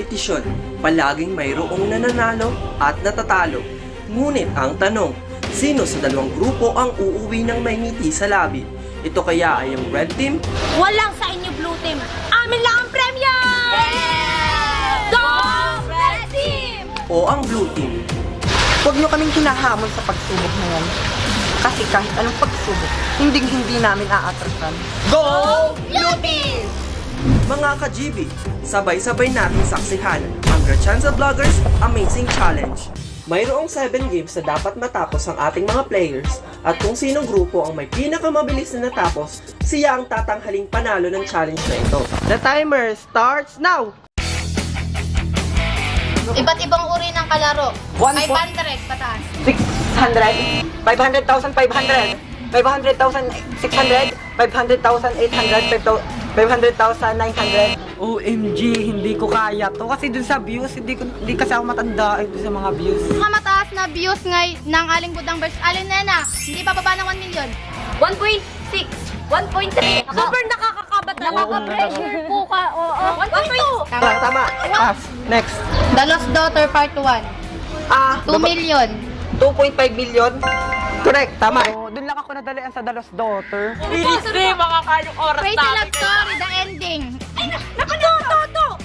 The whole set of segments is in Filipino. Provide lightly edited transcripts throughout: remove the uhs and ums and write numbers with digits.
kompetisyon, palaging mayroong nananalo at natatalo. Ngunit ang tanong, sino sa dalawang grupo ang uuwi ng may ngiti sa labi? Ito kaya ay ang red team? Walang sa inyo blue team. Amin lang ang premyo! Go red team! O ang blue team? Huwag nyo kaming hinahamon sa pagsubok na yan. Kasi kahit anong pagsubok, hindi namin aatrasan. Go! Blue team! Mga ka-GB, sabay-sabay natin saksihan ang Grachanza Vloggers Amazing Challenge. Mayroong 7 games na dapat matapos ang ating mga players at kung sinong grupo ang may pinakamabilis na natapos, siya ang tatanghaling panalo ng challenge na ito. The timer starts now! Iba't ibang uri ng kalaro. 1 500 pataas. 600, 500,000, 500, 500,600, 500,800, 500,900. OMG, hindi ko kaya to. Kasi dun sa views, hindi kasi ako matanda dun sa mga views. Mga mataas na views ng Aling Budang vs. Aling Nena, hindi bababa ng 1 million. 1.6, 1.3. Super nakakakabat na. Nakaka-pressure po ka. 1.2. Tama. Pass. Next. The Lost Daughter Part 1. 2 million. 2.5 million. Correct, tama. So, dun lang ako nadalian sa Dalos Daughter. Crazy Love Story, the ending. Ay, nakatuto!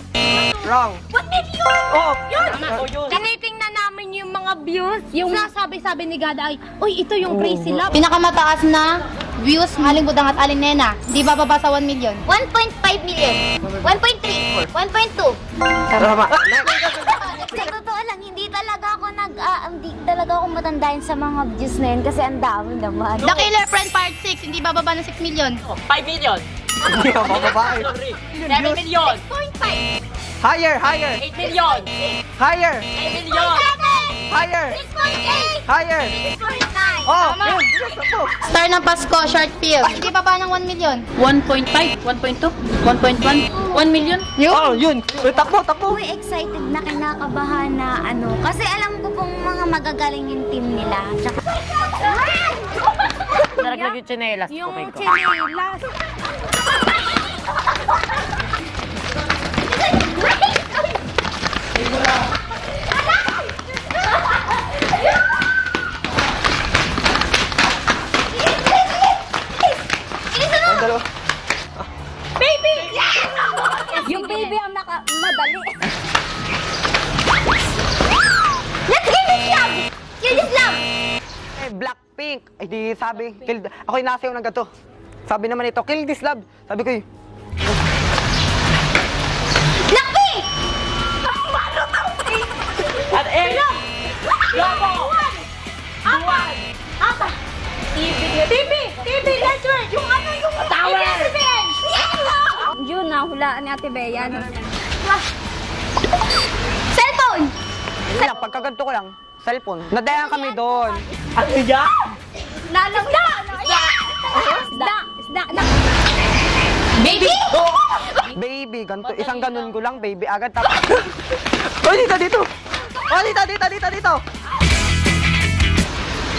Wrong. 1 million! Oh, Yun! Tinitingnan namin yung mga views. Yung sasabi-sabi ni Gada ay, uy, ito yung Crazy Love. Pinakamataas na views, Aling Budang at Aling Nena. Di bababa sa 1 million. 1.5 million. 1.3. 1.2. tama. Sa totoo lang, hindi talaga ako matandayan sa mga views na yun kasi ang dami naman. The Killer Friend Part 6, hindi bababa ng 6 million. 5 million. Hindi ka bababae. 7 million. 6.5. Higher. 8 million. Higher. 8 million. Higher. 6.8. Higher. 6.9. Oh, Tama. yun. Star ng Pasko, short film. Hindi baba ng 1 million. 1.5, 1.2, 1.1, 1 million. Oh, yun. Takbo. Uy, excited na, kinakabahan na kasi alam ko pong mga magagaling yung team nila. Tsaka, Naraglag yung tsinelas ko. Yung chinelas. yung baby ang madali. Let's kill this love! Kill this love! Blackpink. Ay di sabi, ako yung nasayaw ng gato. Sabi naman ito, kill this love. Sabi ko Blackpink! At Lobo. Apa? TV network! Yung Tower! Yun, nahulaan ni Ate Bea. Cellphone! Hindi lang, pagkaganto ko lang, cellphone. Nadayan kami doon. At siya? Isda. Baby! Baby, ganto. Isang ganun ko lang, baby. Agad tapos. Oh, dito. Oh, dito.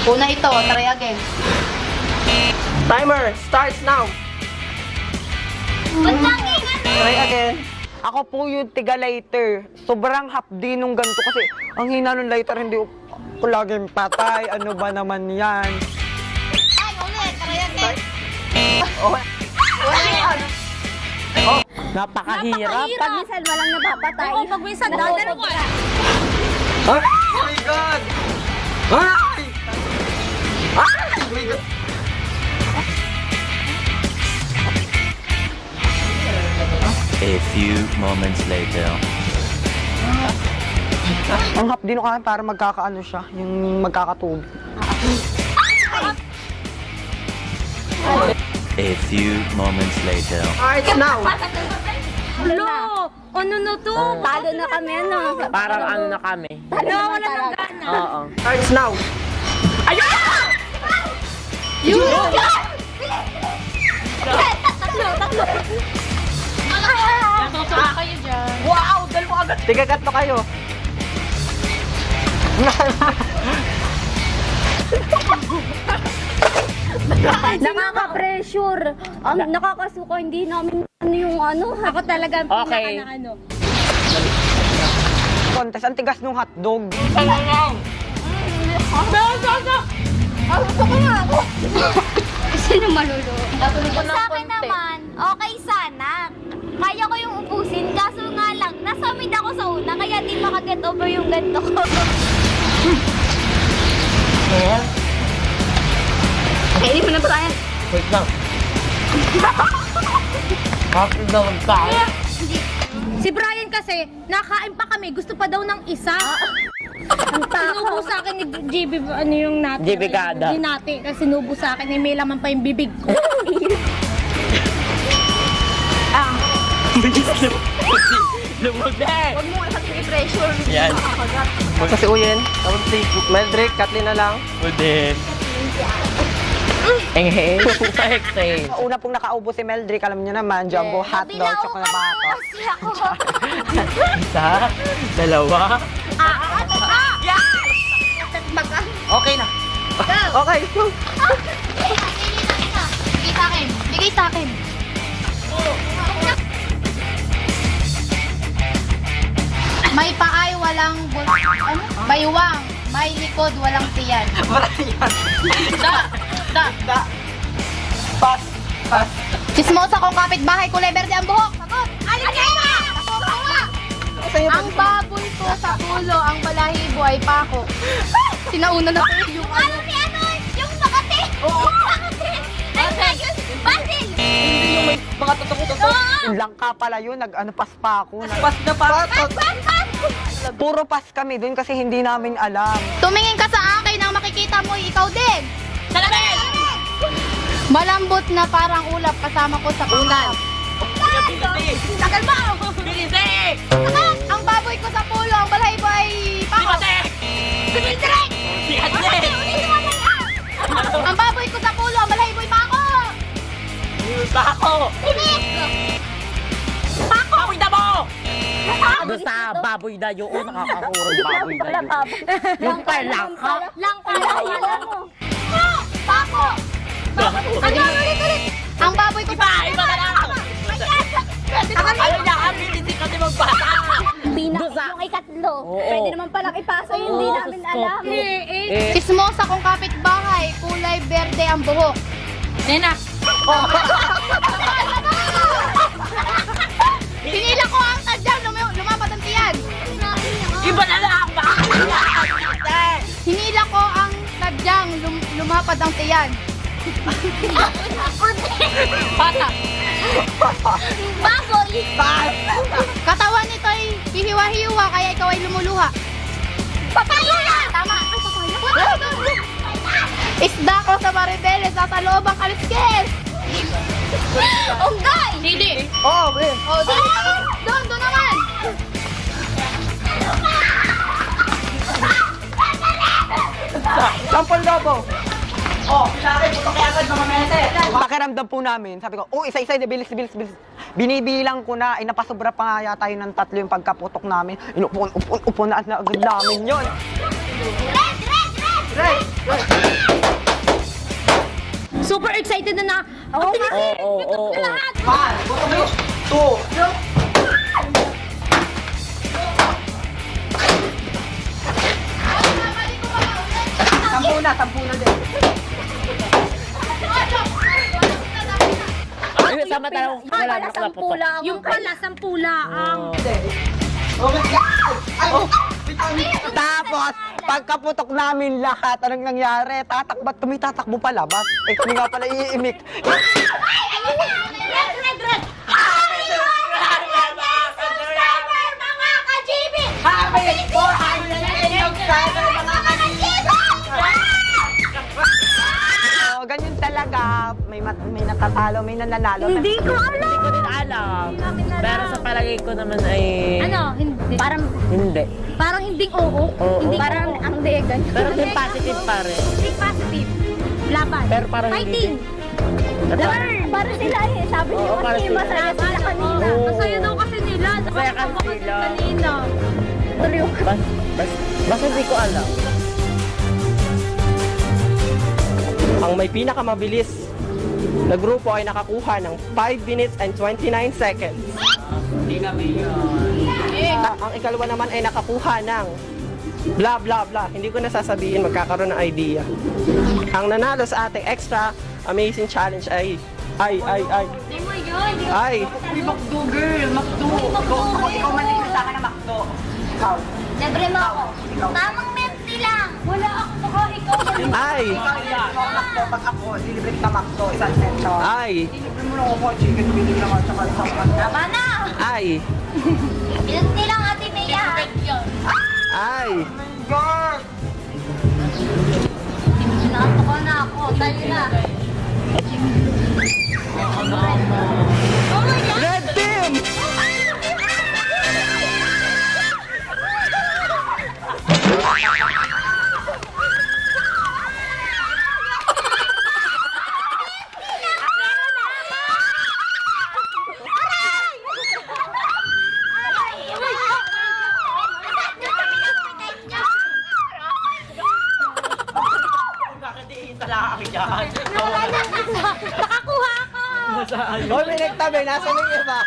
Una ito, try again. Timer starts now! Try again. Ako po yung tiga lighter. Sobrang hapdi nung ganito kasi ang hina nung lighter, hindi ko laging patay. Ano ba naman yan? Ay, ulit, try again. Napakahirap. Pag minsan walang napapatay. Oo, pag minsan, dahil ko. Oh my God! Ay! Oh my God! A few moments later. Ang hapdi nung akin para magkakaano siya, yung magkakatubig. A few moments later. Starts now! Lo! Ano na to? Talo na kami, Parang ano na kami. Wala nang gana. Oo. Starts now! Yun! Natutuwa kayo dyan. Wow! Dalawa agad. Tigagat na kayo. Nakaka-pressure. Nakakasuka, hindi namin ano yung ano. Ako talaga Okay. pinaka na ano. contest. Ang tigas ng hotdog. Sino maluluto? Sa akin naman, okay sana. Kaya ko yung ubusin, kaso nga lang, nasa mid ako sa una, kaya di makaget over yung ganito ko. Kainin mo na, Brian. Wait lang. Happy na tayo. Si Brian kasi, nakain pa kami, gusto pa daw ng isa. Sinubo sa akin ni JB, ano yung natin? JB Gada. Hindi natin, kasi sinubo sa akin, may laman pa yung bibig ko. Lumugde! Huwag mo kasi i-pressure. Yan. Kasi Uyen, tapos si Meldrick, Kathleen na lang. Bude. Enghe. Exhale. Una pong nakaubo si Meldrick, alam niyo naman, jumbo hotdog, Nabilao tsaka ka na bato. kasi ako. Isa, dalawa. Okay na. Okay. Bigay sa akin. Bigay sa akin. May paay, walang ano? Baywang. May likod, walang tiyan. Pass. Chismosa kong kapitbahay, kulay berde ang buhok. Sagot! Alin ka na! Ang baboy ko sa ulo, ang balahibo ay pako. Sinauna na ko yung Ano si ano? Yung Makati? Oo. Makati. Ayun, Basil. Mga totoo-totoo. Oo. Langka pala yun, nag-ano, pas pa ako. Pass na pass. Puro pas kami dun kasi hindi namin alam. Tumingin ka sa akin, ang makikita mo ikaw din. Salamin! Malambot na parang ulap kasama ko sa ulan. Tagal mo. Bilisi! Ang baboy ko sa pulo, ang balahibo ay pako. Direct. Si Ate! Ang baboy ko sa pulo, ang balahibo ay pako. Bako! Pako. Baboy na mo! Doon sa baboy na yun, nakakakurong baboy na yun. Yung palangka. Langka. Alam mo. Pako. Ano ulit? Ang baboy ko sa Iba na lang! Ano niya, ang bilisi kasi magbasa! Yung ikatlo. Oo. Pwede naman palang ipasa yung hindi namin alam. Chismosa kong kapitbahay, kulay berde ang buhok. Nena. Pinila ko ang tadyang, lumapad ang tiyan. Iba na lang! Hinila ko ang tadyang, lumapad ang tiyan. Baboy. Katawan nito ay hihiwa-hiwa, kaya ikaw ay lumuluha. Papaya. Tama. Isda ko sa Maribeles, nasa loob ang kaliskis. Unggay. Didi. Oh, Ben. O, doon naman. Sampol lobo. Pakiramdam po namin, sabi ko, isa-isa, bilis. Binibilang ko na, napasobra pa nga yata yun ng 3 yung pagkaputok namin. Upo na agad namin yun. Red. Super excited na. Oo, oo. Tampo na din. Ayun, sama tayo. Wala na kalaputok. Yung pala, 10 laang. Tapos, pagkaputok namin lahat, anong nangyari? Tatakbat kami, tatakbo palabas. Kami nga pala iimik. Red. Mga ka-GB. Happy 400 subscribers, mga ka-GB! So, ganyan talaga. May natatalo, may nananalo. Hindi ko alam. Hindi ko din alam. Pero sa palagay ko naman ay... Ano? Hindi. Hindi. Parang hinding oo. Oo. Hindi parang ang degan. Pero din positive pa rin. Think positive. Laban. Pero parang hindi Fighting. din. Para sila eh. Sabi niyo Oo, para kasi sila. masaya sila kanina. Oo. Masaya daw kasi nila. Masaya kasi Nakakatawa sila. kanina. Basta hindi ko alam. Ang may pinakamabilis na grupo ay nakakuha ng 5 minutes and 29 seconds. Hindi kami yun. ang ikalawa naman ay nakakuha ng blah blah blah. Hindi ko nasasabihin, magkakaroon ng idea. Ang nanalo sa ating extra amazing challenge ay Hindi mo yun. Uy, Macdo girl, Macdo. Ikaw manili sa akin na Macdo. Ikaw. Libre mo ako. Tamang milk lang. Wala ako baka ikaw. Ikaw Macdo, pag ako, dilibre kita Macdo, isang sento. Dilibre mo lang ako, chicken billing lang at saka isang pan. Tama na. Milk lang, Ate Mea. God! Nakatuko na ako. Tayo na. Red team! Nakakuha ako. Hoy, may nagtabi. Nasa may iba.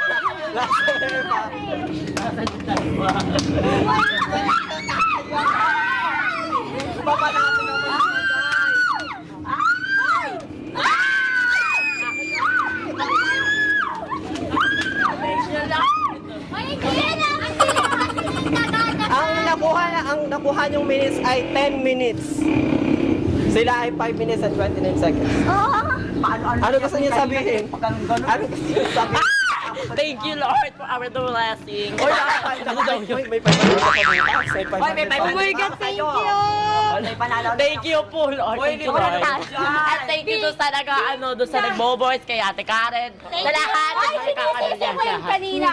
Papanalo naman. Ang nakuha niyong minutes ay 10 minutes. Sila ay 5 minutes and 29 seconds. Ano gusto niyo sabihin? Ano gusto niyo sabihin? Thank you, Lord, for our blessing. May 5 minutes. Oh my God, thank you! Thank you po, Lord. Thank you, Lord. At thank you doon sa doon sa nagbo-voice kay Ate Karen. Sa lahat. Ay, sinisisi ko yung kanina.